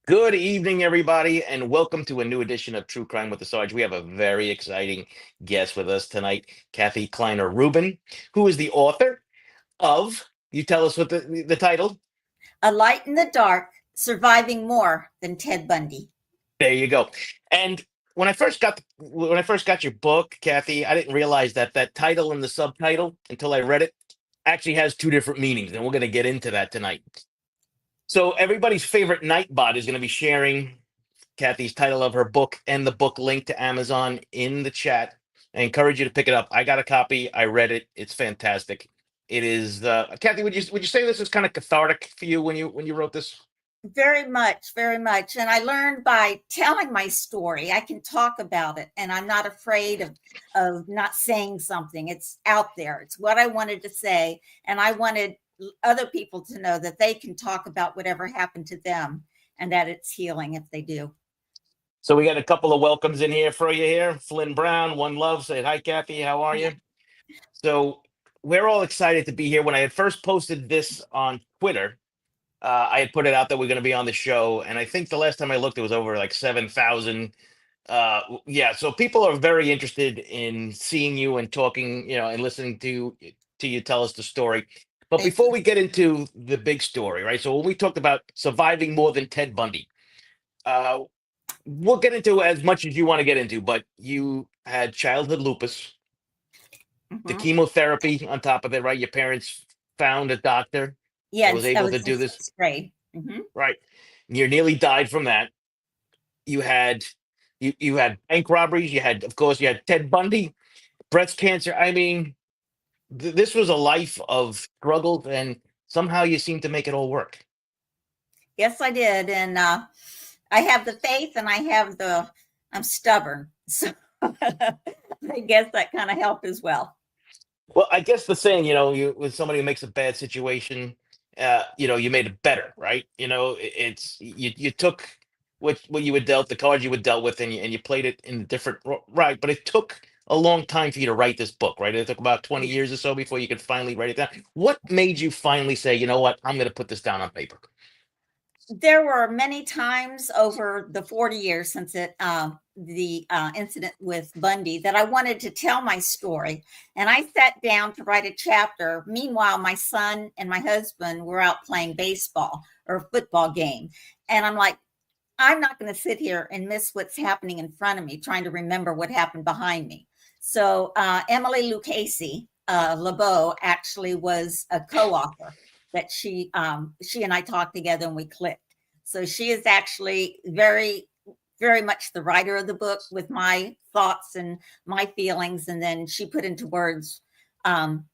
Good evening, everybody, and welcome to a new edition of True Crime with the Sarge. We have a very exciting guest with us tonight, Kathy Kleiner Rubin, who is the author of, you tell us what the title? A Light in the Dark, Surviving More Than Ted Bundy. There you go. And when I first got your book, Kathy, I didn't realize that that title and the subtitle until I read it actually has two different meanings, and we're going to get into that tonight. So everybody's favorite Nightbot is going to be sharing Kathy's title of her book and the book link to Amazon in the chat. I encourage you to pick it up. I got a copy. I read it. It's fantastic. It is Kathy, would you say this is kind of cathartic for you when you wrote this? Very much, very much. And I learned by telling my story, I can talk about it and I'm not afraid of not saying something. It's out there. It's what I wanted to say. And I wanted other people to know that they can talk about whatever happened to them and that it's healing if they do. So we got a couple of welcomes in here for you here. Flynn Brown, One Love said, "Hi Kathy, how are you?" So we're all excited to be here. When I had first posted this on Twitter, I had put it out that we're going to be on the show, and I think the last time I looked, it was over like 7,000. Yeah, so people are very interested in seeing you and talking, and listening to you tell us the story. But Thank before you. we get into the big story, right? So when we talked about surviving more than Ted Bundy, uh, we'll get into as much as you want to get into. But you had childhood lupus, the Mhm. chemotherapy on top of it, right? Your parents found a doctor that was Yes, I able to was in do this, sixth grade. right? You nearly died from that. You had you had bank robberies. You had, of course, you had Ted Bundy, breast cancer. I mean, this was a life of struggles, and somehow you seem to make it all work. Yes, I did. And I have the faith and I'm stubborn. So I guess that kind of helped as well. Well, I guess the saying, you with somebody who makes a bad situation, you made it better, right? It's you took what you were dealt, the cards you were dealt with, and you played it in a different right. But it took a long time for you to write this book, right? It took about 20 years or so before you could finally write it down. What made you finally say, you know what, I'm going to put this down on paper? There were many times over the 40 years since the incident with Bundy that I wanted to tell my story. And I sat down to write a chapter. Meanwhile, my son and my husband were out playing baseball or a football game. And I'm like, I'm not going to sit here and miss what's happening in front of me, trying to remember what happened behind me. So Emily Lucchese LeBeau actually was a co-author that she and I talked together and we clicked. So she is actually very, very much the writer of the book with my thoughts and my feelings, and then she put into words um,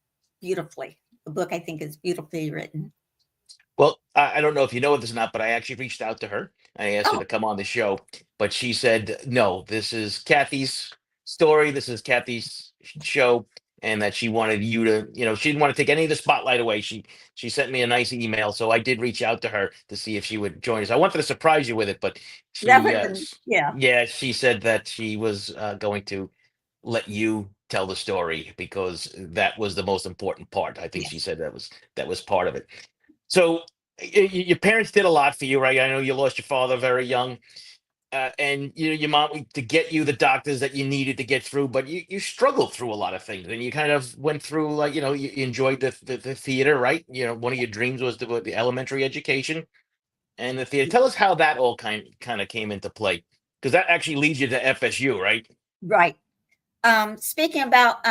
beautifully. The book I think is beautifully written. Well, I don't know if you know this or not, but I actually reached out to her. I asked her Oh, to come on the show, but she said, no, this is Kathy's story. This is Kathy's show. And that she wanted you to, she didn't want to take any of the spotlight away. She sent me a nice email. So I did reach out to her to see if she would join us. I wanted to surprise you with it, but that would have been, yeah. yeah, she said that she was going to let you tell the story because that was the most important part. I think she Yes. said that was part of it. So your parents did a lot for you, right? I know you lost your father very young, and your mom to get you the doctors that you needed to get through. But you struggled through a lot of things, and you kind of went through like you enjoyed the theater, right? One of your dreams was the elementary education and the theater. Tell us how that all kind of came into play, because that actually leads you to FSU, right? Right. Speaking about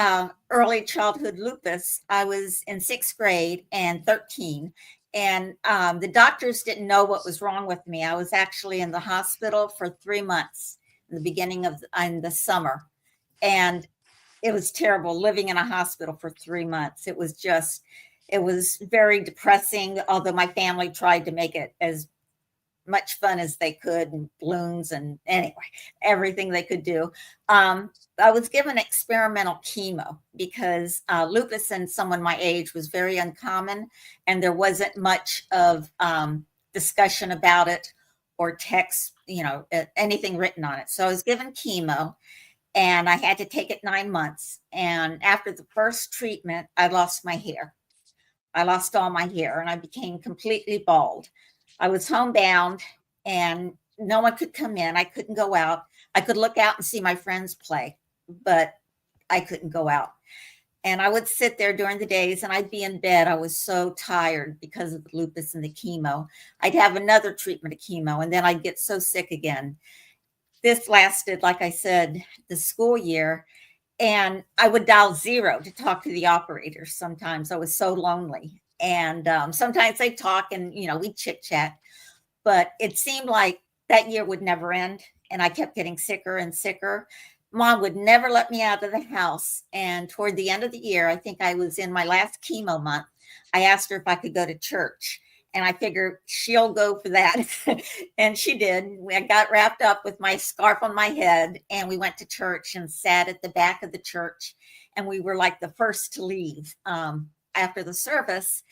early childhood lupus, I was in sixth grade and 13, and the doctors didn't know what was wrong with me. I was actually in the hospital for 3 months in the beginning of in the summer, and it was terrible living in a hospital for 3 months. It was very depressing. Although my family tried to make it as much fun as they could, and balloons and anyway, everything they could do. I was given experimental chemo because lupus in someone my age was very uncommon, and there wasn't much of discussion about it or text, anything written on it. So I was given chemo, and I had to take it 9 months. And after the first treatment, I lost my hair. I lost all my hair, and I became completely bald. I was homebound, and no one could come in. I couldn't go out. I could look out and see my friends play, but I couldn't go out. And I would sit there during the days and I'd be in bed. I was so tired because of the lupus and the chemo. I'd have another treatment of chemo and then I'd get so sick again. This lasted, like I said, the school year. And I would dial 0 to talk to the operator. Sometimes I was so lonely. And sometimes they'd talk and, we'd chit chat. But it seemed like that year would never end. And I kept getting sicker and sicker. Mom would never let me out of the house. And toward the end of the year, I think I was in my last chemo month, I asked her if I could go to church. And I figured she'll go for that. And she did. I got wrapped up with my scarf on my head and we went to church and sat at the back of the church. And we were like the first to leave after the service.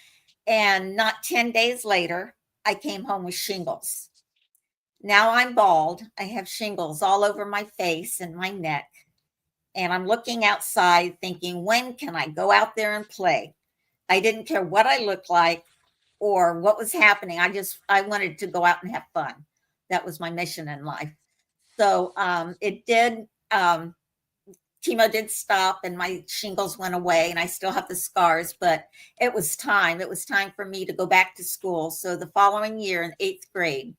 And not 10 days later, I came home with shingles. Now I'm bald. I have shingles all over my face and my neck. And I'm looking outside thinking, when can I go out there and play? I didn't care what I looked like or what was happening. I wanted to go out and have fun. That was my mission in life. So it did, chemo did stop and my shingles went away and I still have the scars, but it was time. It was time for me to go back to school. So the following year in 8th grade,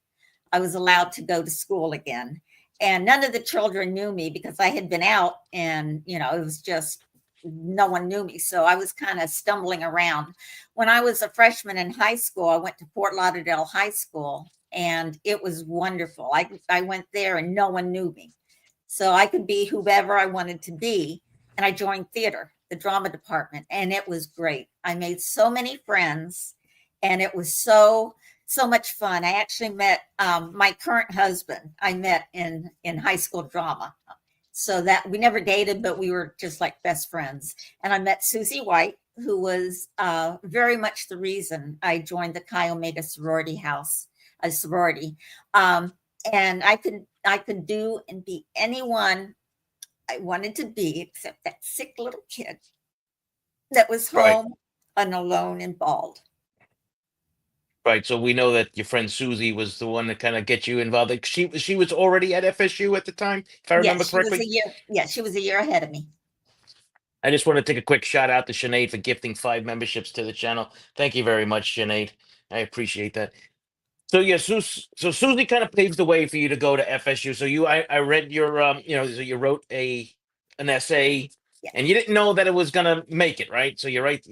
I was allowed to go to school again. And none of the children knew me because I had been out and, it was just, no one knew me. So I was kind of stumbling around. When I was a freshman in high school, I went to Fort Lauderdale High School and it was wonderful. I went there and no one knew me. So I could be whoever I wanted to be. And I joined theater, the drama department, and it was great. I made so many friends and it was so much fun. I actually met my current husband. I met in high school drama. So that we never dated, but we were just like best friends. And I met Susie White, who was very much the reason I joined the Chi Omega sorority house, a sorority. And I could do and be anyone I wanted to be, except that sick little kid that was home and alone and bald. Right. So we know that your friend Susie was the one that kind of get you involved. Like she was already at FSU at the time, if I remember Yes, she was correctly. a year. Yeah, she was a year ahead of me. I just want to take a quick shout out to Sinead for gifting 5 memberships to the channel. Thank you very much, Sinead. I appreciate that. So yeah, so Susie kind of paved the way for you to go to FSU. So I read your so you wrote an essay Yeah. and you didn't know that it was gonna make it, right? So you write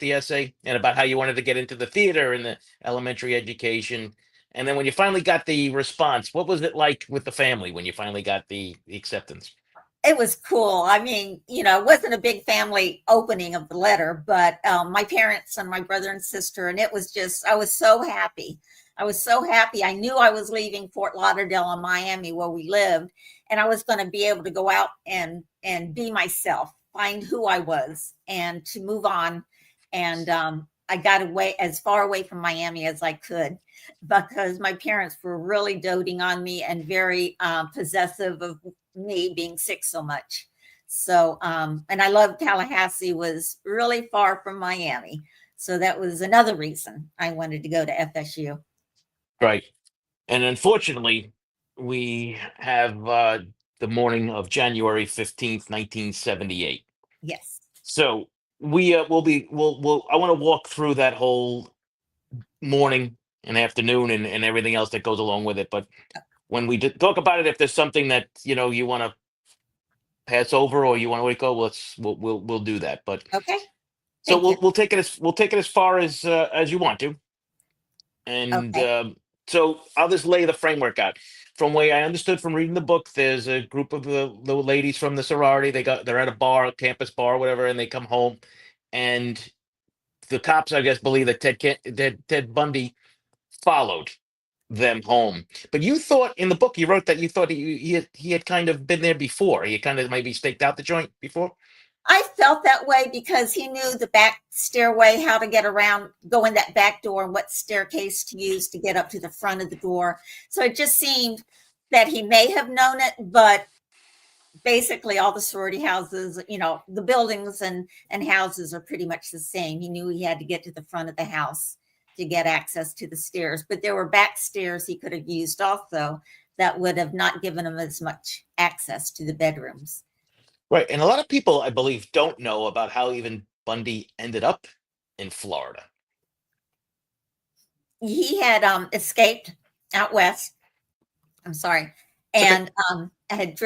the essay and about how you wanted to get into the theater and the elementary education. And then when you finally got the response, what was it like with the family when you finally got the acceptance? It was cool. I mean, it wasn't a big family opening of the letter, but my parents and my brother and sister, and it was just, I was so happy. I was so happy. I knew I was leaving Fort Lauderdale and Miami where we lived, and I was going to be able to go out and be myself, find who I was, and to move on. And I got away as far away from Miami as I could because my parents were really doting on me and very possessive of me being sick so much. So, and I love Tallahassee was really far from Miami. So that was another reason I wanted to go to FSU. Right. And unfortunately, we have the morning of January 15th, 1978. Yes. So we'll I want to walk through that whole morning and afternoon and everything else that goes along with it. But when we talk about it, if there's something that you want to pass over or you want to wake up, we'll do that. But Okay. so Thank you. we'll take it as far as you want to. And Okay. so I'll just lay the framework out. From way I understood from reading the book, there's a group of the ladies from the sorority. They're at a bar, a campus bar, whatever, and they come home, and the cops, I guess, believe that Ted Bundy followed them home. But you thought in the book you wrote that you thought he had kind of been there before. He had kind of maybe staked out the joint before. I felt that way because he knew the back stairway, how to get around, go in that back door, and what staircase to use to get up to the front of the door. So it just seemed that he may have known it, but basically all the sorority houses, the buildings and houses are pretty much the same. He knew he had to get to the front of the house to get access to the stairs, but there were back stairs he could have used also that would have not given him as much access to the bedrooms. Right. And a lot of people, I believe, don't know about how even Bundy ended up in Florida. He had escaped out west. I'm sorry, It's okay. and had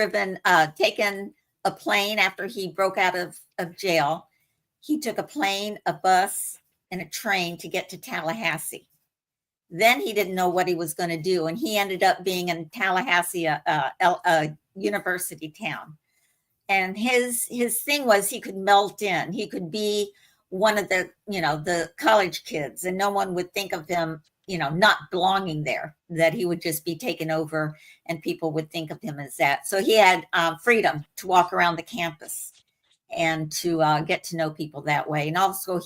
taken a plane after he broke out of jail. He took a plane, a bus, and a train to get to Tallahassee. Then he didn't know what he was going to do, and he ended up being in Tallahassee, a university town. And his thing was he could melt in. He could be one of the college kids, and no one would think of him, not belonging there, that he would just be taken over and people would think of him as that. So he had freedom to walk around the campus and to get to know people that way. And also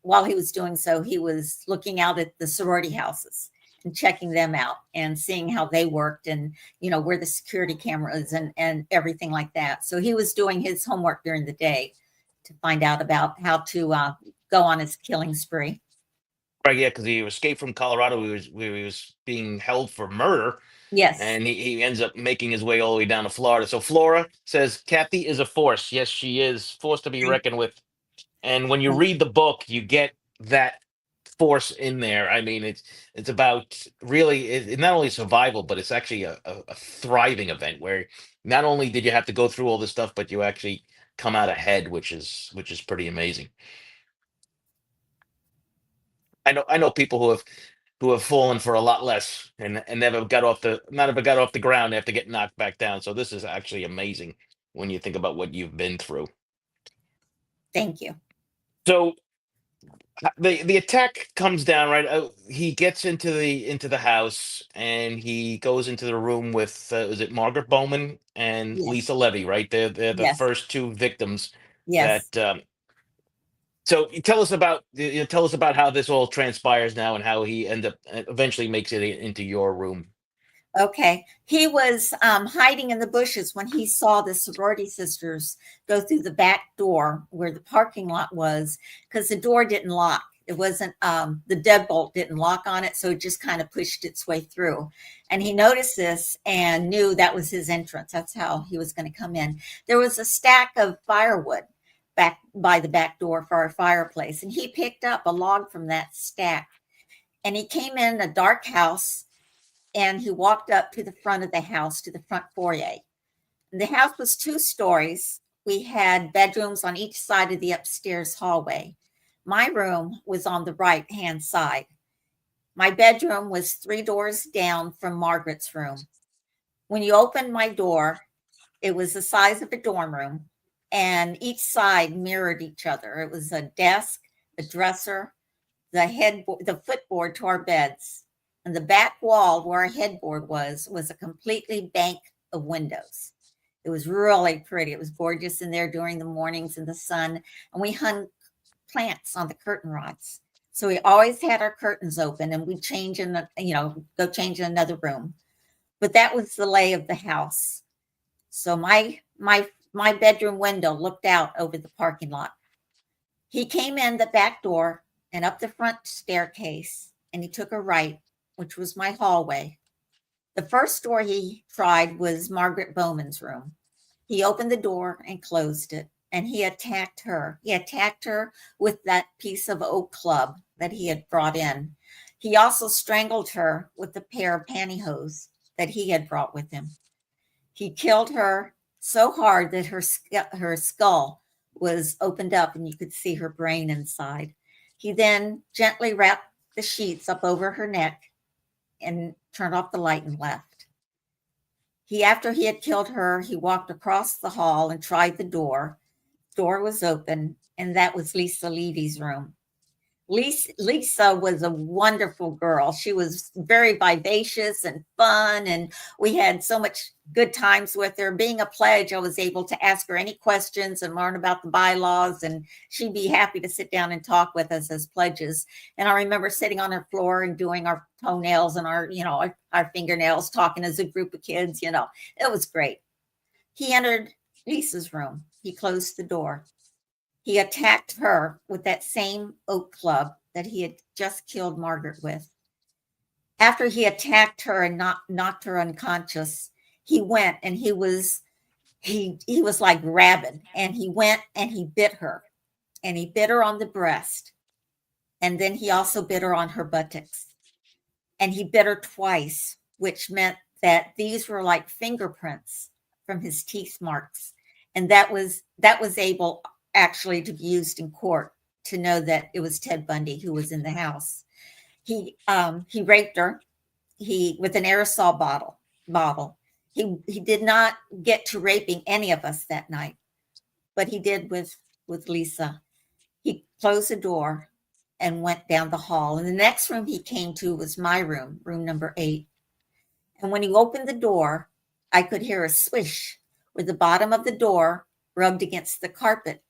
while he was doing so, he was looking out at the sorority houses and checking them out and seeing how they worked and, where the security cameras and everything like that. So he was doing his homework during the day to find out about how to go on his killing spree. Right. Yeah. Because he escaped from Colorado. Where he was being held for murder. Yes. And he ends up making his way all the way down to Florida. So Flora says, Kathy is a force. Yes, she is. Force to be reckoned with. And when you read the book, you get that force in there. I mean, it's about really not only survival, but it's actually a thriving event where not only did you have to go through all this stuff, but you actually come out ahead, which is pretty amazing. I know people who have fallen for a lot less and never got off the ground after getting knocked back down. So this is actually amazing when you think about what you've been through. Thank you. So the attack comes down, right. He gets into the house and he goes into the room with is it Margaret Bowman and Yes. Lisa Levy, right? They're the Yes. first two victims Yes. that so tell us about how this all transpires now and how he eventually makes it into your room. Okay. He was hiding in the bushes when he saw the sorority sisters go through the back door where the parking lot was, because the door didn't lock. It wasn't, the deadbolt didn't lock on it. So it just kind of pushed its way through. And he noticed this and knew that was his entrance. That's how he was going to come in. There was a stack of firewood back by the back door for our fireplace. And he picked up a log from that stack. And he came in a dark house and he walked up to the front of the house, to the front foyer. The house was 2 stories. We had bedrooms on each side of the upstairs hallway. My room was on the right-hand side. My bedroom was 3 doors down from Margaret's room. When you opened my door, it was the size of a dorm room, and each side mirrored each other. It was a desk, a dresser, the footboard to our beds. And the back wall where our headboard was a completely bank of windows. It was really pretty. It was gorgeous in there during the mornings in the sun. And we hung plants on the curtain rods. So we always had our curtains open and we'd change go change in another room. But that was the lay of the house. So my bedroom window looked out over the parking lot. He came in the back door and up the front staircase, and he took a right, which was my hallway. The first door he tried was Margaret Bowman's room. He opened the door and closed it, and he attacked her. He attacked her with that piece of oak club that he had brought in. He also strangled her with a pair of pantyhose that he had brought with him. He killed her so hard that her skull was opened up and you could see her brain inside. He then gently wrapped the sheets up over her neck and turned off the light and left. After he had killed her, he walked across the hall and tried the door. Door was open, and that was Lisa Levy's room. Lisa was a wonderful girl. She was very vivacious and fun, and we had so much good times with her. Being a pledge, I was able to ask her any questions and learn about the bylaws, and she'd be happy to sit down and talk with us as pledges. And I remember sitting on her floor and doing our toenails and our fingernails, talking as a group of kids. It was great. He entered Lisa's room. He closed the door. He attacked her with that same oak club that he had just killed Margaret with. After he attacked her and knocked her unconscious, he went and he was like rabid, and he went and he bit her, and he bit her on the breast, and then he also bit her on her buttocks, and he bit her twice, which meant that these were like fingerprints from his teeth marks, and that was able actually to be used in court to know that it was Ted Bundy who was in the house. He raped her with an aerosol bottle. He did not get to raping any of us that night, but he did with Lisa. He closed the door and went down the hall. And the next room he came to was my room, room number 8. And when he opened the door, I could hear a swish where the bottom of the door rubbed against the carpet.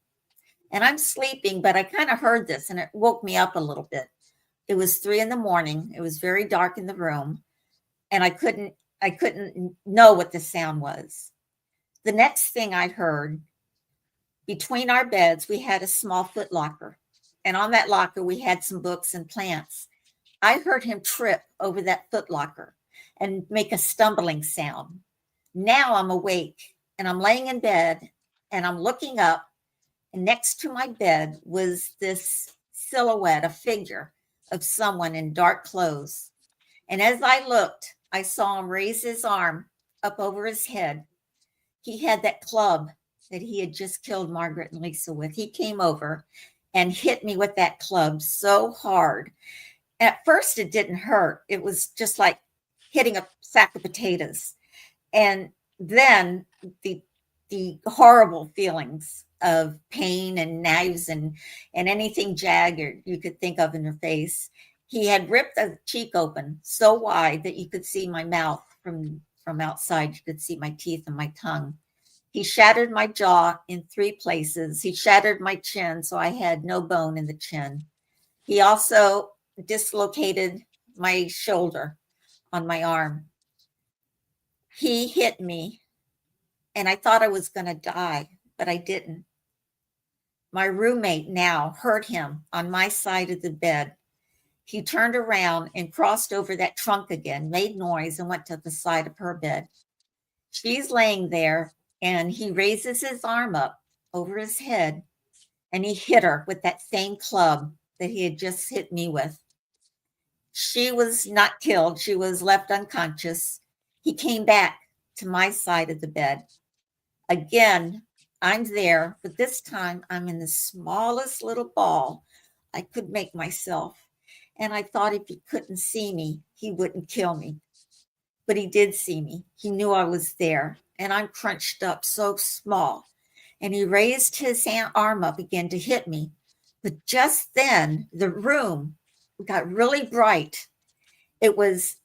And I'm sleeping, but I kind of heard this and it woke me up a little bit. It was 3 a.m. It was very dark in the room, and I couldn't know what the sound was. The next thing I heard, between our beds, we had a small foot locker. And on that locker, we had some books and plants. I heard him trip over that foot locker and make a stumbling sound. Now I'm awake and I'm laying in bed and I'm looking up, and next to my bed was this silhouette, a figure of someone in dark clothes. And as I looked, I saw him raise his arm up over his head. He had that club that he had just killed Margaret and Lisa with. He came over and hit me with that club so hard. At first, it didn't hurt. It was just like hitting a sack of potatoes. And then the horrible feelings of pain and knives and anything jagged you could think of in your face. He had ripped the cheek open so wide that you could see my mouth from outside. You could see my teeth and my tongue. He shattered my jaw in 3 places. He shattered my chin, so I had no bone in the chin. He also dislocated my shoulder on my arm. He hit me, and I thought I was going to die, but I didn't. My roommate now heard him on my side of the bed. He turned around and crossed over that trunk again, made noise, and went to the side of her bed. She's laying there, and he raises his arm up over his head, and he hit her with that same club that he had just hit me with. She was not killed. She was left unconscious. He came back to my side of the bed. Again, I'm there, but this time I'm in the smallest little ball I could make myself. And I thought if he couldn't see me, he wouldn't kill me. But he did see me. He knew I was there. And I'm crunched up so small. And he raised his arm up again to hit me. But just then, the room got really bright. It was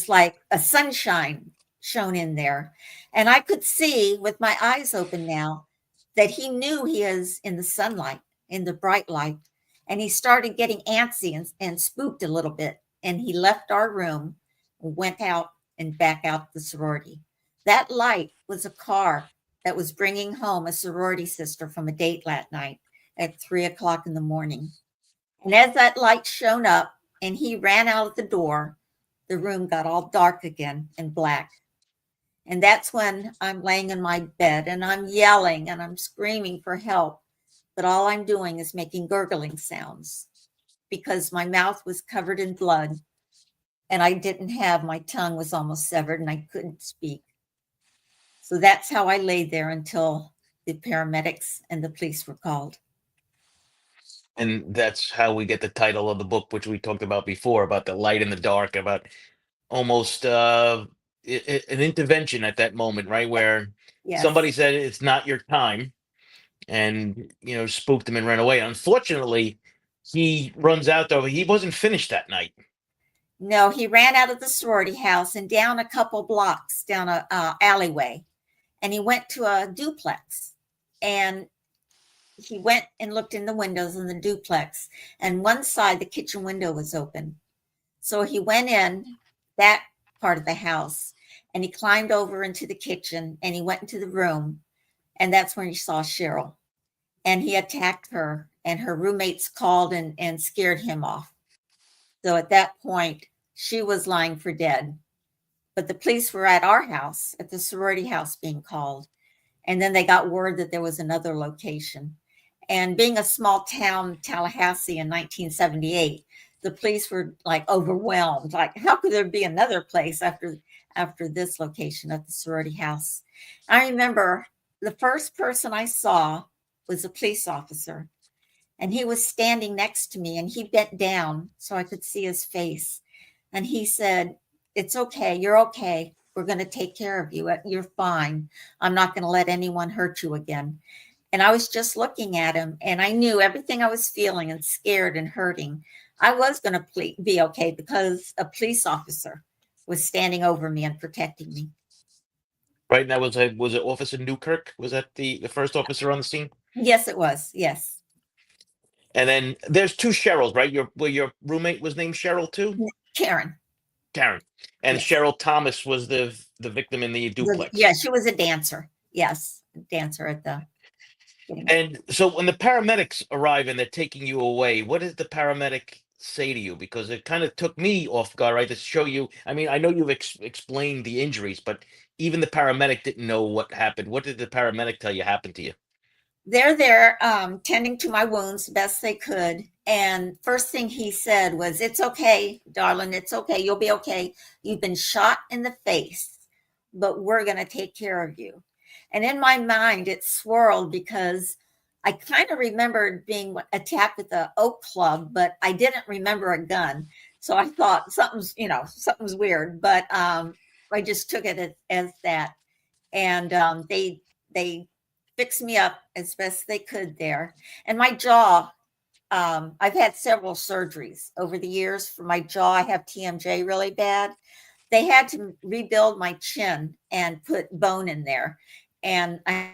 like a sunshine shone in there. And I could see with my eyes open now that he knew he was in the sunlight, in the bright light. And he started getting antsy and spooked a little bit. And he left our room, went out and back out the sorority. That light was a car that was bringing home a sorority sister from a date that night at 3:00 in the morning. And as that light shone up and he ran out of the door, the room got all dark again and black. And that's when I'm laying in my bed and I'm yelling and I'm screaming for help. But all I'm doing is making gurgling sounds because my mouth was covered in blood and my tongue was almost severed and I couldn't speak. So that's how I lay there until the paramedics and the police were called. And that's how we get the title of the book, which we talked about before, about the light in the dark, about almost an intervention at that moment, right? Where Yes. somebody said it's not your time and, spooked him and ran away. Unfortunately, he runs out though. He wasn't finished that night. No, he ran out of the sorority house and down a couple blocks down a alleyway, and he went to a duplex, and he went and looked in the windows in the duplex, and one side, the kitchen window was open. So he went in that part of the house and he climbed over into the kitchen and he went into the room, and that's when he saw Cheryl. and he attacked her, and her roommates called and scared him off. So at that point, she was lying for dead. But the police were at our house, at the sorority house, being called. And then they got word that there was another location. And being a small town, Tallahassee, in 1978, the police were like overwhelmed. Like, how could there be another place after this location at the sorority house? I remember the first person I saw was a police officer, and he was standing next to me, and he bent down so I could see his face. And he said, "It's okay. You're okay. We're going to take care of you. You're fine. I'm not going to let anyone hurt you again." And I was just looking at him, and I knew everything I was feeling and scared and hurting. I was going to be okay because a police officer was standing over me and protecting me. Right, and that was it Officer Newkirk? Was that the first officer on the scene? Yes, it was. Yes. And then there's two Cheryls, right? Your roommate was named Cheryl too? Karen. Karen. And Yes. Cheryl Thomas was the victim in the duplex. Yeah, she was a dancer. Yes, dancer at the. And so when the paramedics arrive and they're taking you away, what does the paramedic say to you? Because it kind of took me off guard, right? To show you, I mean, I know you've explained the injuries, but even the paramedic didn't know what happened. What did the paramedic tell you happened to you? They're there tending to my wounds best they could. And first thing he said was, "It's okay, darling. It's okay. You'll be okay. You've been shot in the face, but we're going to take care of you." And in my mind, it swirled because I kind of remembered being attacked with an oak club, but I didn't remember a gun. So I thought something's weird, but I just took it as that. And they fixed me up as best they could there. And my jaw, I've had several surgeries over the years for my jaw. I have TMJ really bad. They had to rebuild my chin and put bone in there. And I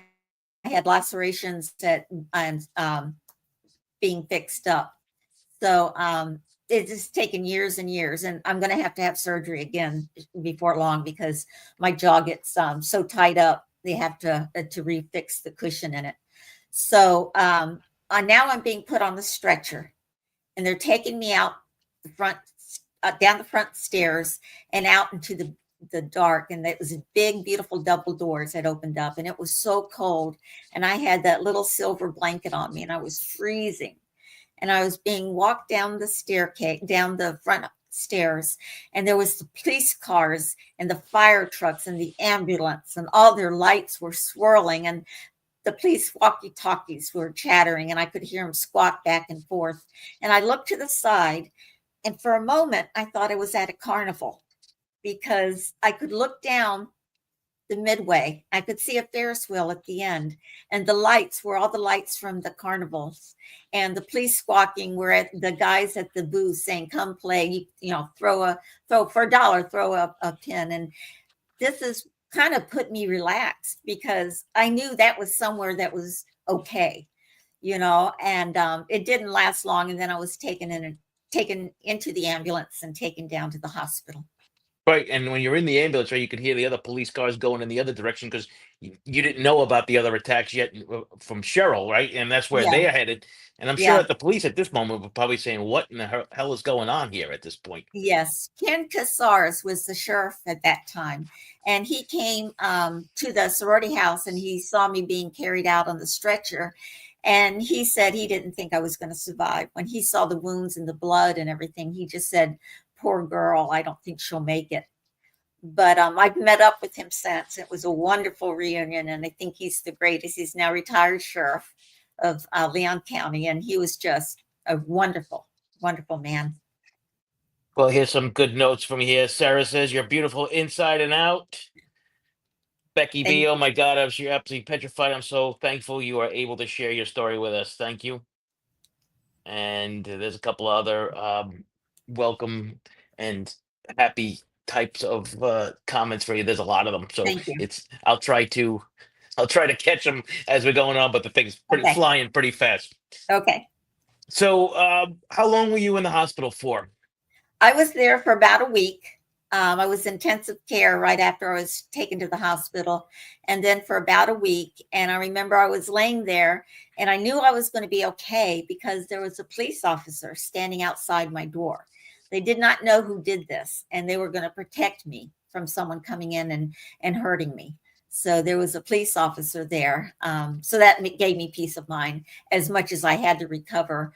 had lacerations that I'm being fixed up. So it's just taken years and years. And I'm going to have surgery again before long because my jaw gets so tied up. They have to refix the cushion in it. So now I'm being put on the stretcher, and they're taking me out the front, down the front stairs and out into the dark. And it was big, beautiful double doors that opened up, and it was so cold. And I had that little silver blanket on me, and I was freezing. And I was being walked down the staircase, down the front stairs, and there was the police cars and the fire trucks and the ambulance, and all their lights were swirling, and the police walkie-talkies were chattering, and I could hear them squawk back and forth. And I looked to the side, and for a moment I thought I was at a carnival because I could look down the midway. I could see a Ferris wheel at the end, and the lights were all the lights from the carnivals, and the police squawking were at the guys at the booth saying, "Come play, throw for $1, throw a pin." And this is kind of put me relaxed because I knew that was somewhere that was okay, and it didn't last long. And then I was taken into the ambulance and taken down to the hospital. Right, and when you're in the ambulance, right, you could hear the other police cars going in the other direction because you didn't know about the other attacks yet from Cheryl, right? And that's where Yeah. they're headed. And I'm sure Yeah. that the police at this moment were probably saying, "What in the hell is going on here?" At this point. Yes. Ken Casares was the sheriff at that time. And he came to the sorority house, and he saw me being carried out on the stretcher. And he said he didn't think I was going to survive. When he saw the wounds and the blood and everything, he just said, "Poor girl, I don't think she'll make it." But I've met up with him since. It was a wonderful reunion, and I think he's the greatest. He's now retired sheriff of Leon County, and he was just a wonderful, wonderful man. Well, here's some good notes from here. Sarah says, "You're beautiful inside and out." Becky And B, oh my God, I'm sure absolutely petrified. I'm so thankful you are able to share your story with us. Thank you. And there's a couple other welcome and happy types of comments for you. There's a lot of them, so thank you. I'll try to catch them as we're going on, but the thing's Okay. flying pretty fast. Okay. So, how long were you in the hospital for? I was there for about a week. I was intensive care right after I was taken to the hospital, and then for about a week. And I remember I was laying there, and I knew I was going to be okay because there was a police officer standing outside my door. They did not know who did this, and they were going to protect me from someone coming in and hurting me. So there was a police officer there. So that gave me peace of mind as much as I had to recover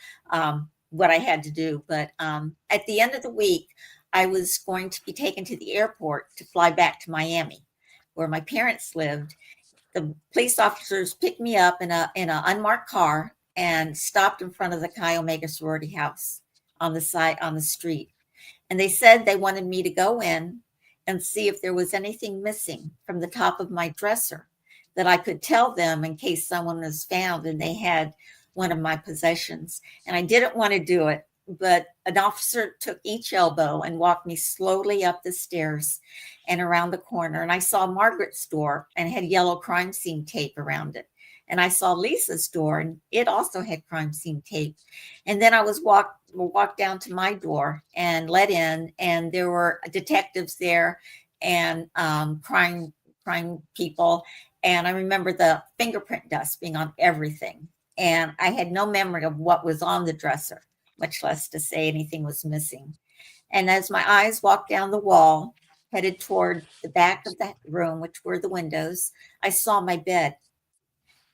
what I had to do. But at the end of the week, I was going to be taken to the airport to fly back to Miami, where my parents lived. The police officers picked me up in a unmarked car and stopped in front of the Chi Omega sorority house on the side on the street. And they said they wanted me to go in and see if there was anything missing from the top of my dresser that I could tell them in case someone was found and they had one of my possessions. And I didn't want to do it, but an officer took each elbow and walked me slowly up the stairs and around the corner. And I saw Margaret's door and had yellow crime scene tape around it. And I saw Lisa's door, and it also had crime scene tape. And then I was walked down to my door and let in, and there were detectives there and crime people. And I remember the fingerprint dust being on everything. And I had no memory of what was on the dresser, much less to say anything was missing. And as my eyes walked down the wall, headed toward the back of the room, which were the windows, I saw my bed.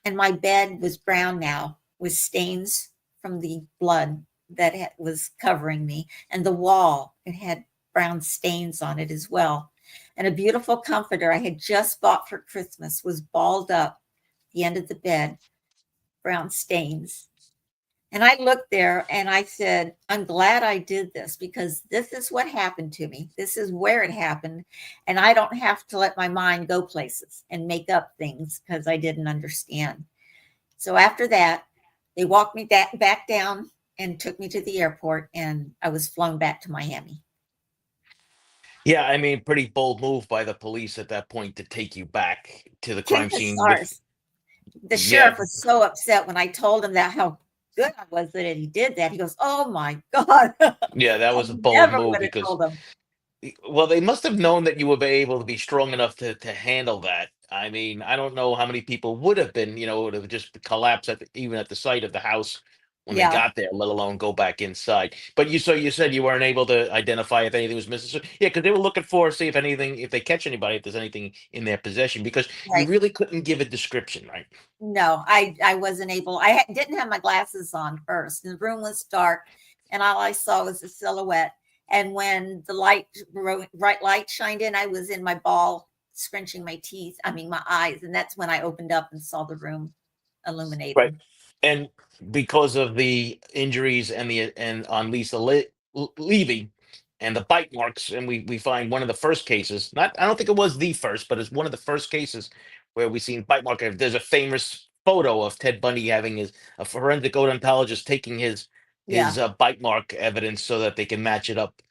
And my bed was brown now with stains from the blood that was covering me. And the wall, it had brown stains on it as well. And a beautiful comforter I had just bought for Christmas was balled up at the end of the bed, brown stains. And I looked there and I said, I'm glad I did this because this is what happened to me. This is where it happened. And I don't have to let my mind go places and make up things because I didn't understand. So after that, they walked me back down and took me to the airport, and I was flown back to Miami. Yeah, I mean, pretty bold move by the police at that point to take you back to the Ken crime scene with, Casares, the yeah, sheriff, was so upset when I told him that how good I was that he did that. He goes, "Oh my God, yeah, that I was a bold never move would have because, told him." well, they must have known that you would be able to be strong enough to handle that. I mean, I don't know how many people would have been, would have just collapsed even at the sight of the house when they Yeah, got there, let alone go back inside. But you said you weren't able to identify if anything was missing. So, yeah, because they were looking for see if anything, if they catch anybody, if there's anything in their possession, because you right. really couldn't give a description, right? No, I wasn't able. Didn't have my glasses on first. And the room was dark, and all I saw was a silhouette. And when the bright light shined in, I was in my ball, scrunching my teeth. I mean, my eyes, and that's when I opened up and saw the room Right. illuminated. And because of the injuries and on Lisa Levy and the bite marks, and we find one of the first cases. Not, I don't think it was the first, but it's one of the first cases where we seen bite mark. There's a famous photo of Ted Bundy having a forensic odontologist taking Yeah, his bite mark evidence so that they can match it up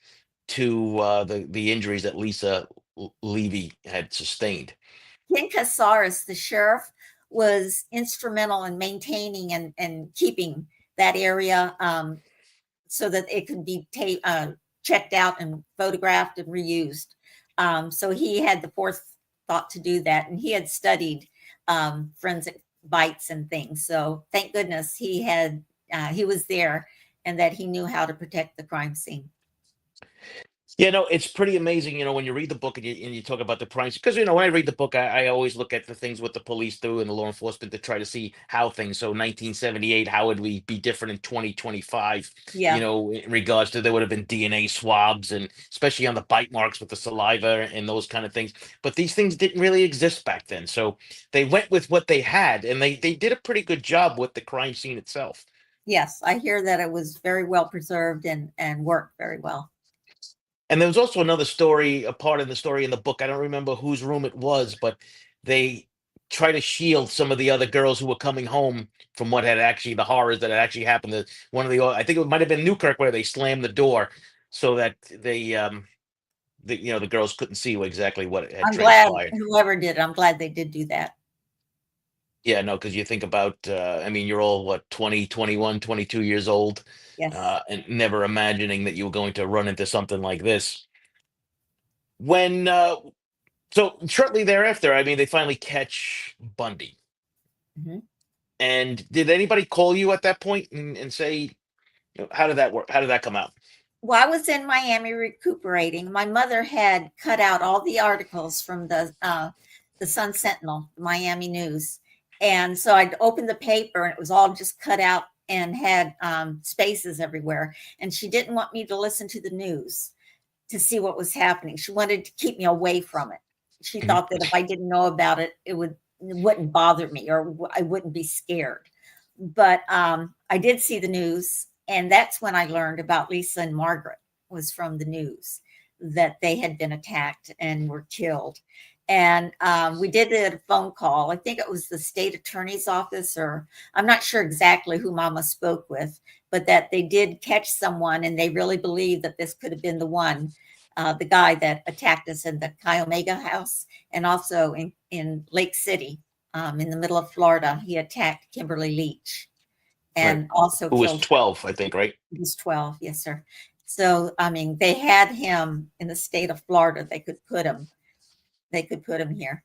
to the injuries that Lisa Levy had sustained. Ken Casares, the sheriff, was instrumental in maintaining and keeping that area so that it could be checked out and photographed and reused. So he had the forethought to do that, and he had studied forensic bites and things. So thank goodness he was there, and that he knew how to protect the crime scene. Yeah, no, it's pretty amazing, when you read the book and you talk about the crimes, because when I read the book, I always look at the things what the police do and the law enforcement to try to see how things. So 1978, how would we be different in 2025? Yeah. In regards to there would have been DNA swabs and especially on the bite marks with the saliva and those kind of things. But these things didn't really exist back then. So they went with what they had and they did a pretty good job with the crime scene itself. Yes, I hear that it was very well preserved and worked very well. And there was also another story, a part of the story in the book. I don't remember whose room it was, but they try to shield some of the other girls who were coming home from what had actually the horrors that had actually happened. To one of I think it might have been Newkirk where they slammed the door so that the girls couldn't see exactly what had I'm glad transpired. whoever did it, I'm glad they did do that. Yeah, no, because you think about, I mean, you're all what, 20, 21, 22 years old, Yes. and never imagining that you were going to run into something like this. When so shortly thereafter, I mean, they finally catch Bundy. Mhm. And did anybody call you at that point and say, how did that work? How did that come out? Well, I was in Miami recuperating. My mother had cut out all the articles from the Sun Sentinel, Miami News, and so I'd opened the paper and it was all just cut out and had spaces everywhere. And she didn't want me to listen to the news to see what was happening. She wanted to keep me away from it. She Mhm. thought that if I didn't know about it, it wouldn't bother me or I wouldn't be scared. But I did see the news, and that's when I learned about Lisa and Margaret was from the news that they had been attacked and were killed. And we did a phone call. I think it was the state attorney's office, or I'm not sure exactly who Mama spoke with, but that they did catch someone, and they really believed that this could have been the one, the guy that attacked us in the Chi Omega house, and also in Lake City, in the middle of Florida. He attacked Kimberly Leach Right. and also Who was killed. 12, I think, right? He was 12, yes, sir. So, I mean, they had him in the state of Florida. They could put him. They could put him here.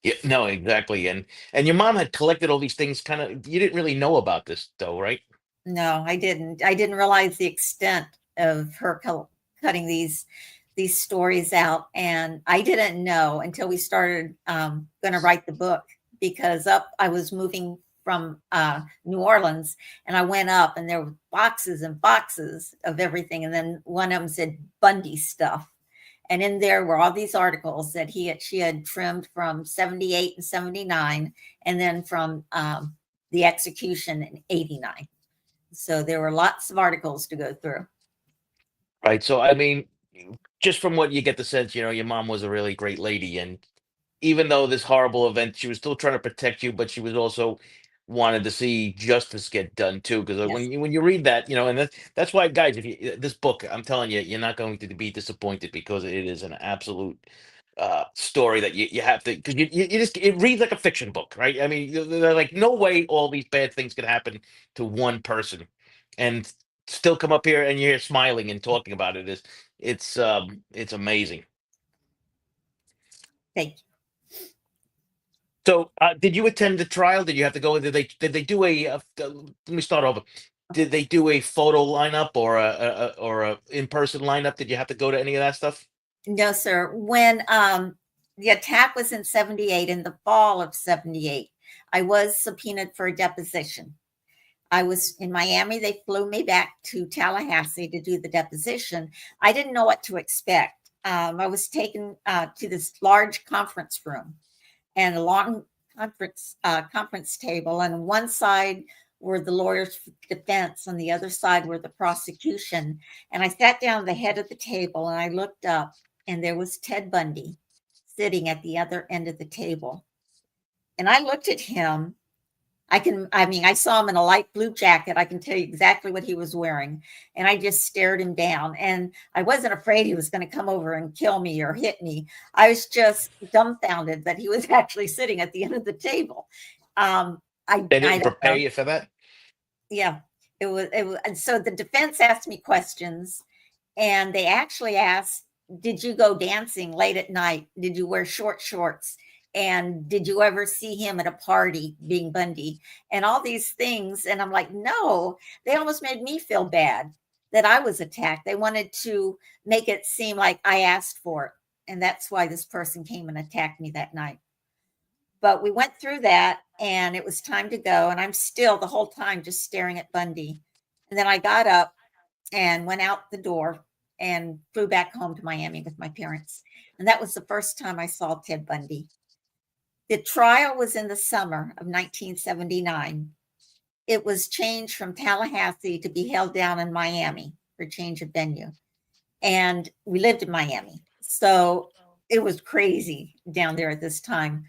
Yeah, no, exactly. And your mom had collected all these things. Kind of, you didn't really know about this, though, right? No, I didn't. I didn't realize the extent of her cutting these stories out, and I didn't know until we started going to write the book, because I was moving from New Orleans, and I went up, and there were boxes and boxes of everything, and then one of them said Bundy stuff, and in there were all these articles that she had trimmed from 78 and 79, and then from the execution in 89. So there were lots of articles to go through. Right. So, I mean, just from what you get the sense, your mom was a really great lady. And even though this horrible event, she was still trying to protect you, but she was also wanted to see justice get done too. Because Yes, when you read that, and that's why, guys, if you this book, I'm telling you, you're not going to be disappointed because it is an absolute story that you have to, because you just, it reads like a fiction book, right? I mean, they're like, no way all these bad things could happen to one person and still come up here and you're smiling and talking about it. It's amazing. thank you. So, did you attend the trial? Did you have to go? Did they do let me start over. Did they do a photo lineup or a in-person lineup? Did you have to go to any of that stuff? No, sir. When the attack was in 78, in the fall of 78, I was subpoenaed for a deposition. I was in Miami. They flew me back to Tallahassee to do the deposition. I didn't know what to expect. I was taken to this large conference room and a long conference table. And on one side were the lawyers for the defense, on the other side were the prosecution. And I sat down at the head of the table and I looked up, and there was Ted Bundy sitting at the other end of the table. And I looked at him. I saw him in a light blue jacket. I can tell you exactly what he was wearing. And I just stared him down. And I wasn't afraid he was going to come over and kill me or hit me. I was just dumbfounded that he was actually sitting at the end of the table. They I didn't don't prepare know. you for that. Yeah, it was. And so the defense asked me questions, and they actually asked, did you go dancing late at night? Did you wear short shorts? And did you ever see him at a party being Bundy? And all these things. And I'm like, no, they almost made me feel bad that I was attacked. They wanted to make it seem like I asked for it. And that's why this person came and attacked me that night. But we went through that, and it was time to go. And I'm still the whole time just staring at Bundy. And then I got up and went out the door and flew back home to Miami with my parents. And that was the first time I saw Ted Bundy. The trial was in the summer of 1979. It was changed from Tallahassee to be held down in Miami for change of venue. And we lived in Miami. So it was crazy down there at this time.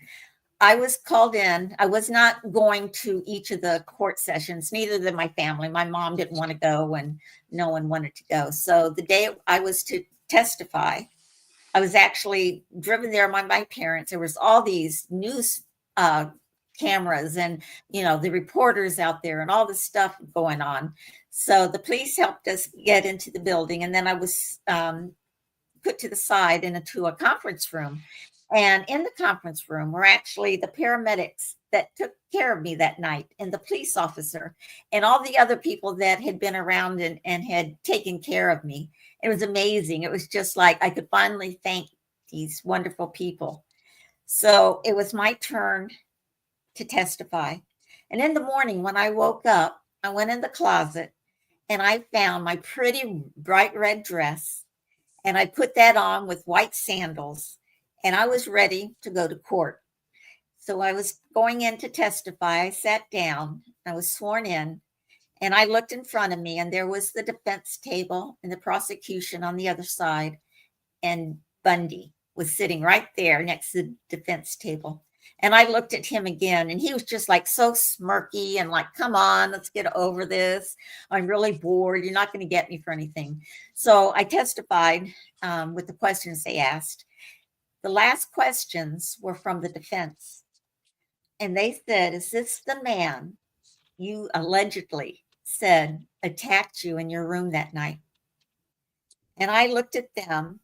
I was called in. I was not going to each of the court sessions, neither did my family. My mom didn't want to go, and no one wanted to go. So the day I was to testify, I was actually driven there by my parents. There was all these news cameras and, the reporters out there and all this stuff going on. So the police helped us get into the building. And then I was put to the side into a conference room. And in the conference room were actually the paramedics that took care of me that night, and the police officer, and all the other people that had been around and had taken care of me. It was amazing. It was just like I could finally thank these wonderful people. So it was my turn to testify. And in the morning, when I woke up, I went in the closet and I found my pretty bright red dress, and I put that on with white sandals, and I was ready to go to court. So I was going in to testify. I sat down, I was sworn in, and I looked in front of me, and there was the defense table and the prosecution on the other side, and Bundy was sitting right there next to the defense table. And I looked at him again, and he was just like so smirky and like, come on, let's get over this. I'm really bored. You're not going to get me for anything. So I testified with the questions they asked. The last questions were from the defense. And they said, is this the man you allegedly said attacked you in your room that night? And I looked at them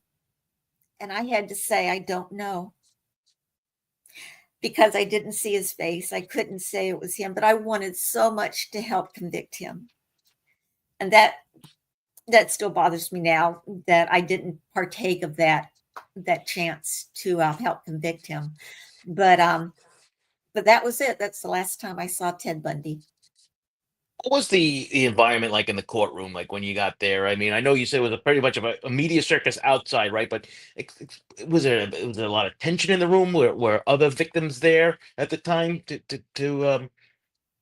and I had to say, I don't know. Because I didn't see his face. I couldn't say it was him, but I wanted so much to help convict him. And that still bothers me now that I didn't partake of that chance to help convict him. But that was it. That's the last time I saw Ted Bundy. What was the environment like in the courtroom, like when you got there? I mean, I know you said it was pretty much of a media circus outside, right? But was there a lot of tension in the room? Were other victims there at the time to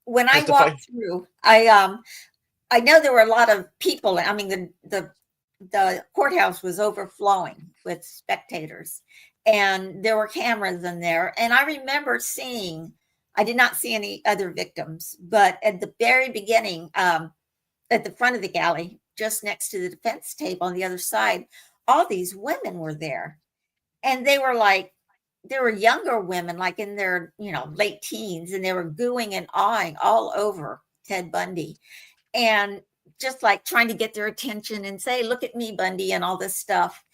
When I testify? walked through, I know there were a lot of people. I mean, the courthouse was overflowing with spectators, and there were cameras in there. And I remember seeing, I did not see any other victims, but at the very beginning, at the front of the galley, just next to the defense table on the other side, all these women were there. And they were younger women, like in their, late teens, and they were gooing and awing all over Ted Bundy. And just like trying to get their attention and say, look at me, Bundy, and all this stuff.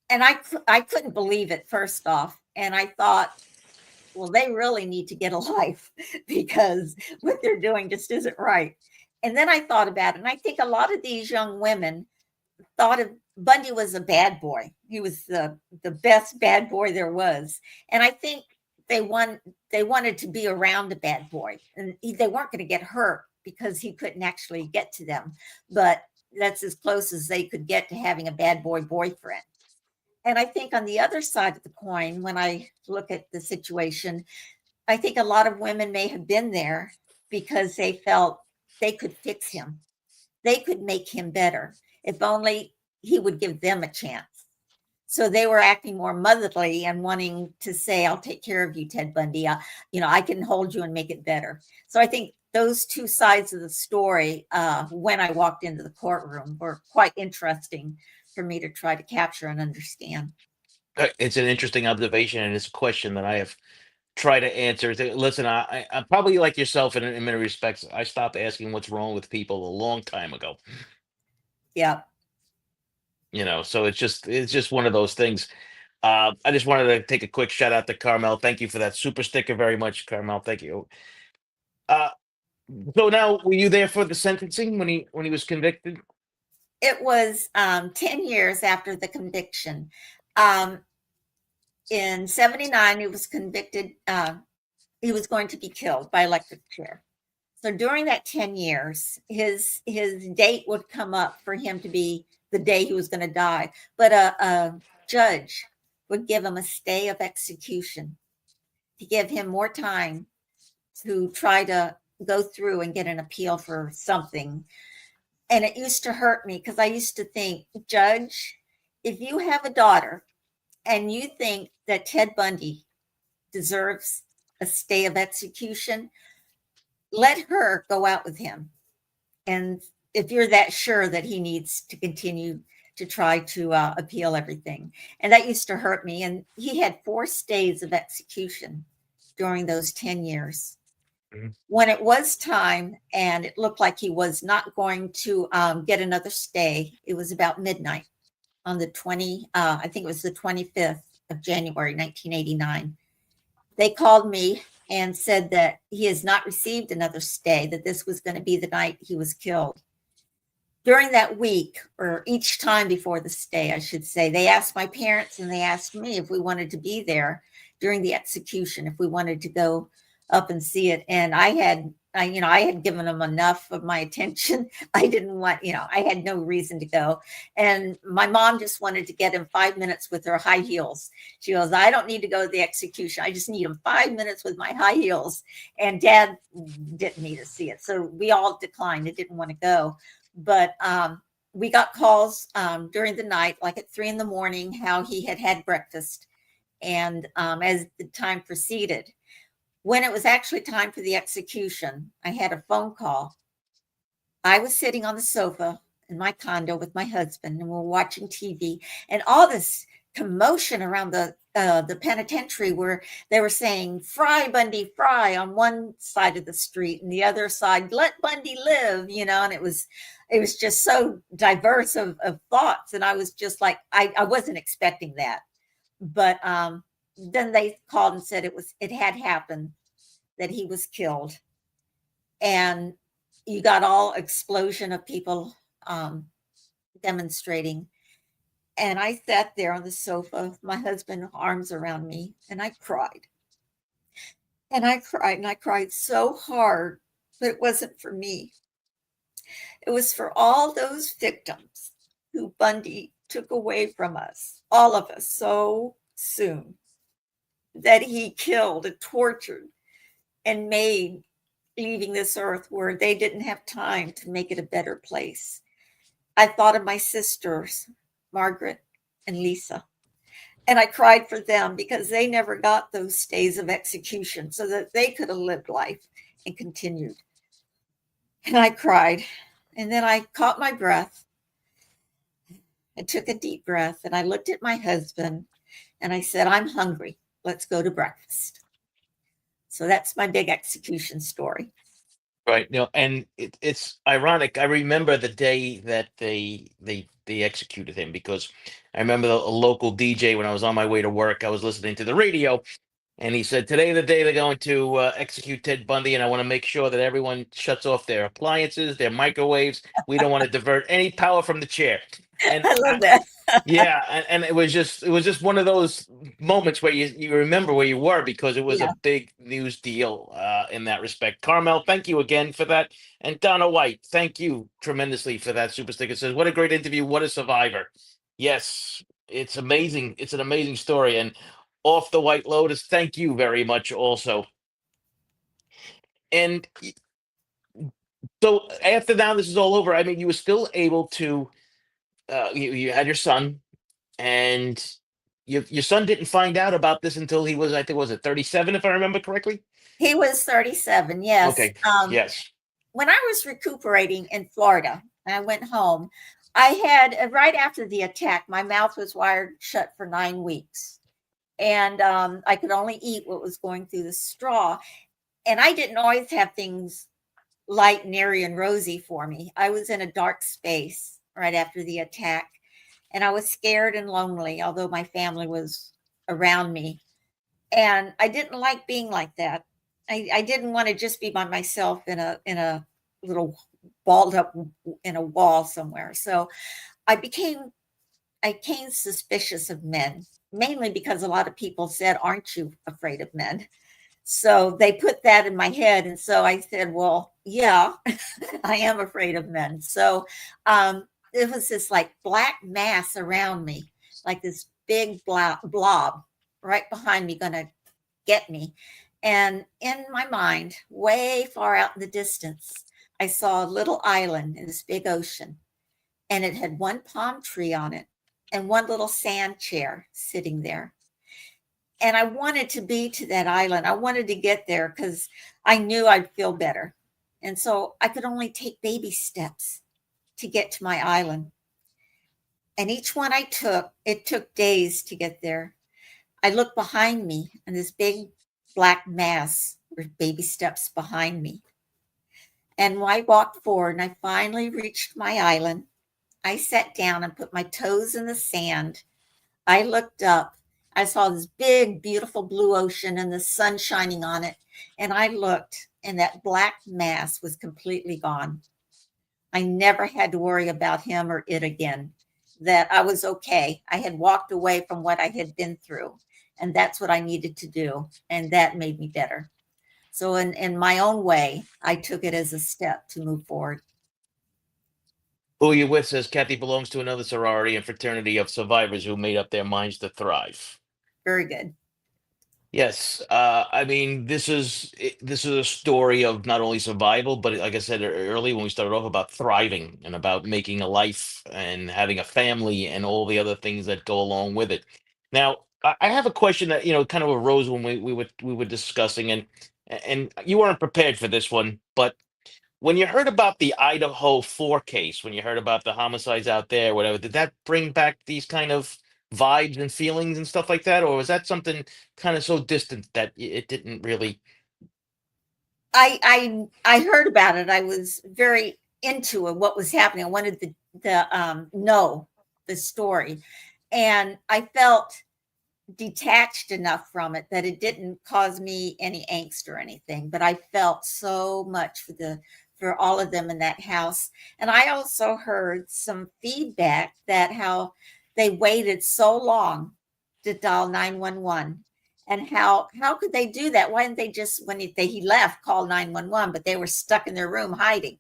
And I couldn't believe it, first off. And I thought, well, they really need to get a life because what they're doing just isn't right. And then I thought about it. And I think a lot of these young women thought of Bundy was a bad boy. He was the best bad boy there was. And I think they wanted to be around a bad boy. And they weren't going to get hurt because he couldn't actually get to them. But that's as close as they could get to having a bad boy boyfriend. And I think on the other side of the coin, when I look at the situation, I think a lot of women may have been there because they felt they could fix him. They could make him better if only he would give them a chance. So they were acting more motherly and wanting to say, I'll take care of you, Ted Bundy. I can hold you and make it better. So I think those two sides of the story, when I walked into the courtroom, were quite interesting for me to try to capture and understand. It's an interesting observation, and it's a question that I have tried to answer. Listen, I'm probably like yourself in many respects. I stopped asking what's wrong with people a long time ago. Yeah. So it's just one of those things. I just wanted to take a quick shout out to Carmel. Thank you for that super sticker very much, Carmel. Thank you. Uh, so now, were you there for the sentencing when he was convicted? It was 10 years after the conviction. Um, in 79, he was convicted. He was going to be killed by electric chair. So during that 10 years, his date would come up for him to be the day he was going to die. But a judge would give him a stay of execution to give him more time to try to go through and get an appeal for something. And it used to hurt me because I used to think, Judge, if you have a daughter and you think that Ted Bundy deserves a stay of execution, let her go out with him. And if you're that sure that he needs to continue to try to appeal everything. And that used to hurt me. And he had 4 stays of execution during those 10 years. Mhm. When it was time and it looked like he was not going to get another stay, it was about midnight. on the I think it was the 25th of January, 1989. They called me and said that he has not received another stay, that this was going to be the night he was killed. During that week, or each time before the stay, I should say, they asked my parents and they asked me if we wanted to be there during the execution, if we wanted to go up and see it. And I had given them enough of my attention. I didn't want, I had no reason to go. And my mom just wanted to get in 5 minutes with her high heels. She goes, I don't need to go to the execution. I just need them 5 minutes with my high heels. And Dad didn't need to see it. So we all declined. They didn't want to go. But we got calls during the night, like at 3 a.m, how he had breakfast. And as the time proceeded, when it was actually time for the execution, I had a phone call. I was sitting on the sofa in my condo with my husband, and we're watching TV, and all this commotion around the penitentiary, where they were saying "Fry Bundy, fry" on one side of the street, and the other side, "Let Bundy live," and it was just so diverse of thoughts, and I was just like, I wasn't expecting that. But then they called and said it had happened, that he was killed. And you got all explosion of people demonstrating. And I sat there on the sofa, my husband arms around me, and I cried. And I cried, and I cried so hard, but it wasn't for me. It was for all those victims who Bundy took away from us, all of us, so soon, that he killed and tortured and made leaving this earth where they didn't have time to make it a better place. I thought of my sisters, Margaret and Lisa, and I cried for them because they never got those stays of execution so that they could have lived life and continued. And I cried. And then I caught my breath. I took a deep breath and I looked at my husband and I said, I'm hungry. Let's go to breakfast. So that's my big execution story. Right. And it's ironic. I remember the day that they executed him, because I remember a local DJ, when I was on my way to work, I was listening to the radio, and he said, "Today the day they're going to execute Ted Bundy, and I want to make sure that everyone shuts off their appliances, their microwaves. We don't want to divert any power from the chair." And I love that. yeah, and it was just one of those moments where you remember where you were, because it was Yeah. a big news deal in that respect. Carmel, thank you again for that. And Donna White, thank you tremendously for that super sticker. Says, what a great interview. What a survivor. Yes, it's amazing. It's an amazing story. And Off the White Lotus, thank you very much also. And so after now this is all over, I mean, you were still able to, you had your son, and your son didn't find out about this until he was, I think, was it 37, if I remember correctly? He was 37, yes. Okay. Yes. When I was recuperating in Florida, and I went home, I had, right after the attack, my mouth was wired shut for 9 weeks. And I could only eat what was going through the straw. And I didn't always have things light and airy and rosy for me. I was in a dark space right after the attack, and I was scared and lonely, although my family was around me. And I didn't like being like that. I didn't want to just be by myself in a little balled up in a wall somewhere. So I became suspicious of men, mainly because a lot of people said, "Aren't you afraid of men?" So they put that in my head. And so I said, well, yeah, I am afraid of men. So it was this like black mass around me, like this big blob right behind me, going to get me. And in my mind, way far out in the distance, I saw a little island in this big ocean, and it had one palm tree on it and one little sand chair sitting there. And I wanted to be to that island. I wanted to get there because I knew I'd feel better. And so I could only take baby steps to get to my island. And each one I took, it took days to get there. I looked behind me, and this big black mass were baby steps behind me. And I walked forward, and I finally reached my island. I sat down and put my toes in the sand. I looked up. I saw this big, beautiful blue ocean and the sun shining on it. And I looked, and that black mass was completely gone. I never had to worry about him or it again, that I was okay. I had walked away from what I had been through, and that's what I needed to do. And that made me better. So, in my own way, I took it as a step to move forward. Who you with says Kathy belongs to another sorority and fraternity of survivors who made up their minds to thrive. Very good. Yes, I mean this is a story of not only survival, but like I said earlier when we started off about thriving and about making a life and having a family and all the other things that go along with it. Now, I have a question that kind of arose when we were discussing, and you weren't prepared for this one, but when you heard about the Idaho 4 case, when you heard about the homicides out there, whatever, did that bring back these kind of vibes and feelings and stuff like that? Or was that something kind of so distant that it didn't really? I heard about it. I was very into it, what was happening. I wanted the know the story, and I felt detached enough from it that it didn't cause me any angst or anything. But I felt so much for all of them in that house, and I also heard some feedback that how they waited so long to dial 911. And how could they do that? Why didn't they just when he left call 911? But they were stuck in their room hiding.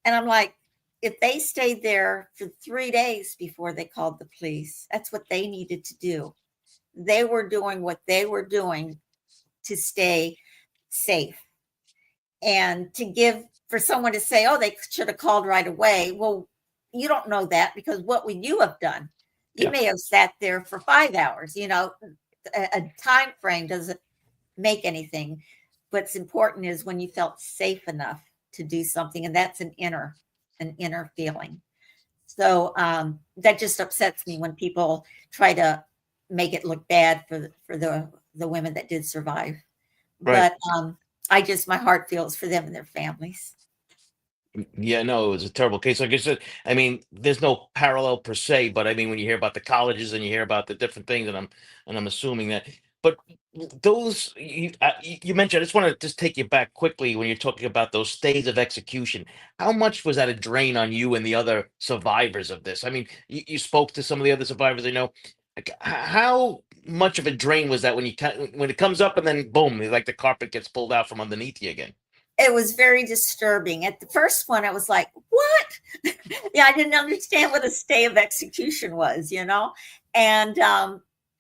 And I'm like, if they stayed there for 3 days before they called the police, that's what they needed to do. They were doing what they were doing to stay safe. And to give for someone to say, oh, they should have called right away. Well, you don't know that, because what would you have done? You Yeah, may have sat there for 5 hours. A time frame doesn't make anything. What's important is when you felt safe enough to do something, and that's an inner feeling. So that just upsets me when people try to make it look bad for the women that did survive. right. But my heart feels for them and their families. Yeah, no, it was a terrible case. Like I said, I mean, there's no parallel per se, but I mean, when you hear about the colleges and you hear about the different things, and I'm assuming that, but those you mentioned, I just want to just take you back quickly when you're talking about those stays of execution. How much was that a drain on you and the other survivors of this? I mean, you spoke to some of the other survivors I know. Like, how much of a drain was that when when it comes up and then boom, like the carpet gets pulled out from underneath you again? It was very disturbing. At the first one, I was like, what? Yeah, I didn't understand what a stay of execution was. And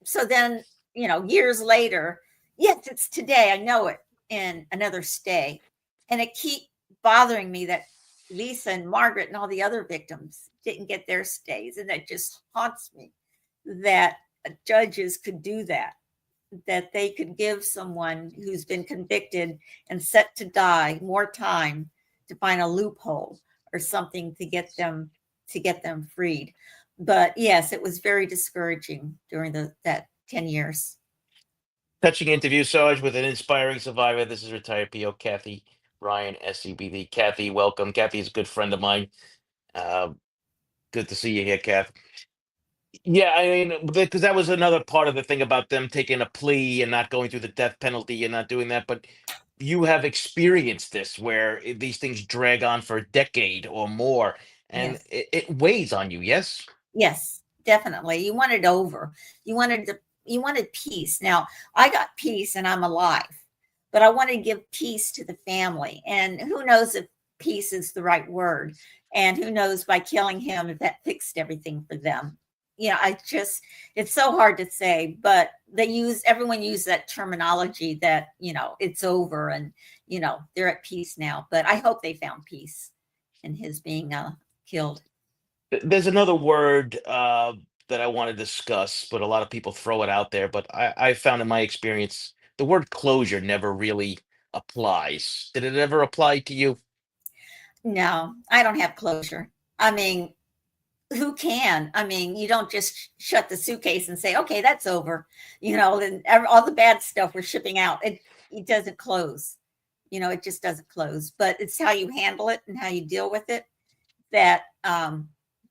so then, years later, yes, it's today. I know it in another stay. And it keep bothering me that Lisa and Margaret and all the other victims didn't get their stays. And that just haunts me that judges could do that, that they could give someone who's been convicted and set to die more time to find a loophole or something to get them freed. But yes, it was very discouraging during that 10 years. Touching interview, Sarge, with an inspiring survivor. This is retired PO Kathy Ryan, SCBD. Kathy, welcome. Kathy is a good friend of mine. Uh, Good to see you here, Kath. Yeah, I mean, because that was another part of the thing about them taking a plea and not going through the death penalty and not doing that. But you have experienced this where these things drag on for a decade or more, and Yes. it weighs on you. Yes. Yes, definitely. You wanted over. You wanted peace. Now, I got peace and I'm alive, but I want to give peace to the family. And who knows if peace is the right word? And who knows by killing him if that fixed everything for them? It's so hard to say, but everyone use that terminology that, it's over and, they're at peace now. But I hope they found peace in his being killed. There's another word that I want to discuss, but a lot of people throw it out there. But I found in my experience, the word closure never really applies. Did it ever apply to you? No, I don't have closure. I mean, who can? I mean, you don't just shut the suitcase and say, okay, that's over. Then all the bad stuff we're shipping out, it doesn't close. It just doesn't close. But it's how you handle it and how you deal with it that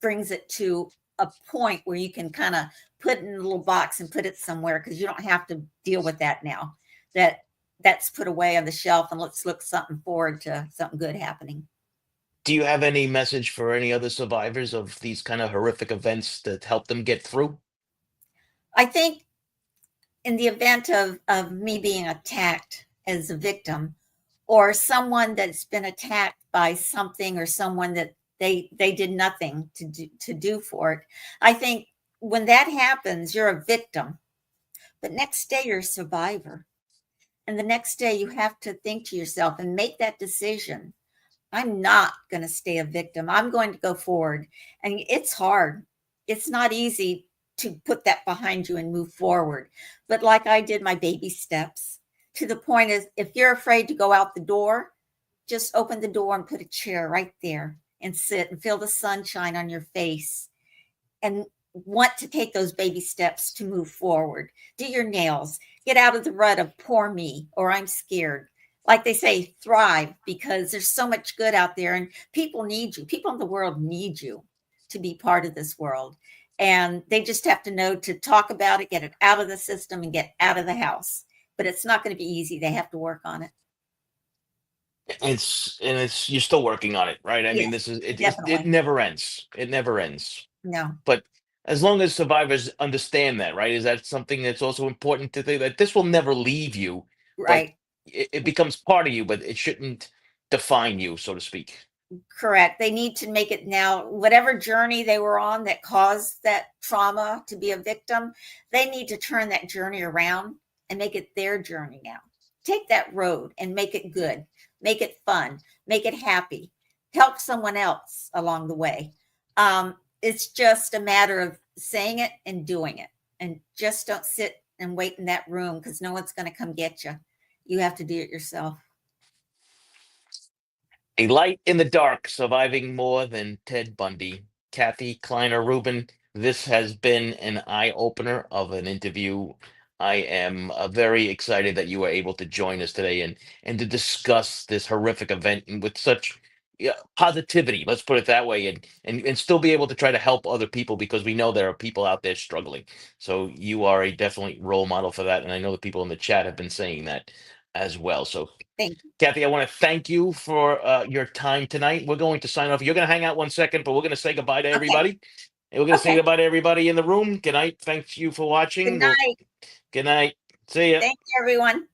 brings it to a point where you can kind of put it in a little box and put it somewhere, because you don't have to deal with that now. That's put away on the shelf, and let's look something forward to something good happening. Do you have any message for any other survivors of these kind of horrific events that help them get through? I think in the event of me being attacked as a victim, or someone that's been attacked by something or someone that they did nothing to do for it, I think when that happens, you're a victim, but next day you're a survivor. And the next day you have to think to yourself and make that decision. I'm not going to stay a victim. I'm going to go forward. And it's hard. It's not easy to put that behind you and move forward. But like I did my baby steps, to the point is, if you're afraid to go out the door, just open the door and put a chair right there and sit and feel the sunshine on your face and want to take those baby steps to move forward. Do your nails, get out of the rut of poor me or I'm scared. Like they say, thrive, because there's so much good out there and people need you. People in the world need you to be part of this world. And they just have to know to talk about it, get it out of the system, and get out of the house. But it's not going to be easy. They have to work on it. It's you're still working on it, right? I mean, Yes, this is it definitely. never ends. It never ends. No, But as long as survivors understand that, right? Is that something that's also important to think that this will never leave you, but right. it becomes part of you, but it shouldn't define you, so to speak. Correct. They need to make it now, whatever journey they were on that caused that trauma to be a victim, they need to turn that journey around and make it their journey now. Take that road and make it good, make it fun, make it happy, help someone else along the way. It's just a matter of saying it and doing it. And just don't sit and wait in that room, because no one's going to come get you. You have to do it yourself. A light in the dark, surviving more than Ted Bundy. Kathy Kleiner Rubin, this has been an eye opener of an interview. I am very excited that you were able to join us today and to discuss this horrific event and with such, yeah, positivity. Let's put it that way, and still be able to try to help other people, because we know there are people out there struggling. So you are a definitely role model for that, and I know the people in the chat have been saying that as well. So Thank you. Kathy, I want to thank you for your time tonight. We're going to sign off. You're going to hang out 1 second, but we're going to say goodbye to Okay. everybody. And we're going to say Okay. goodbye to everybody in the room. Good night. Thanks you for Good watching. night. Good night. See ya. Thank you, everyone.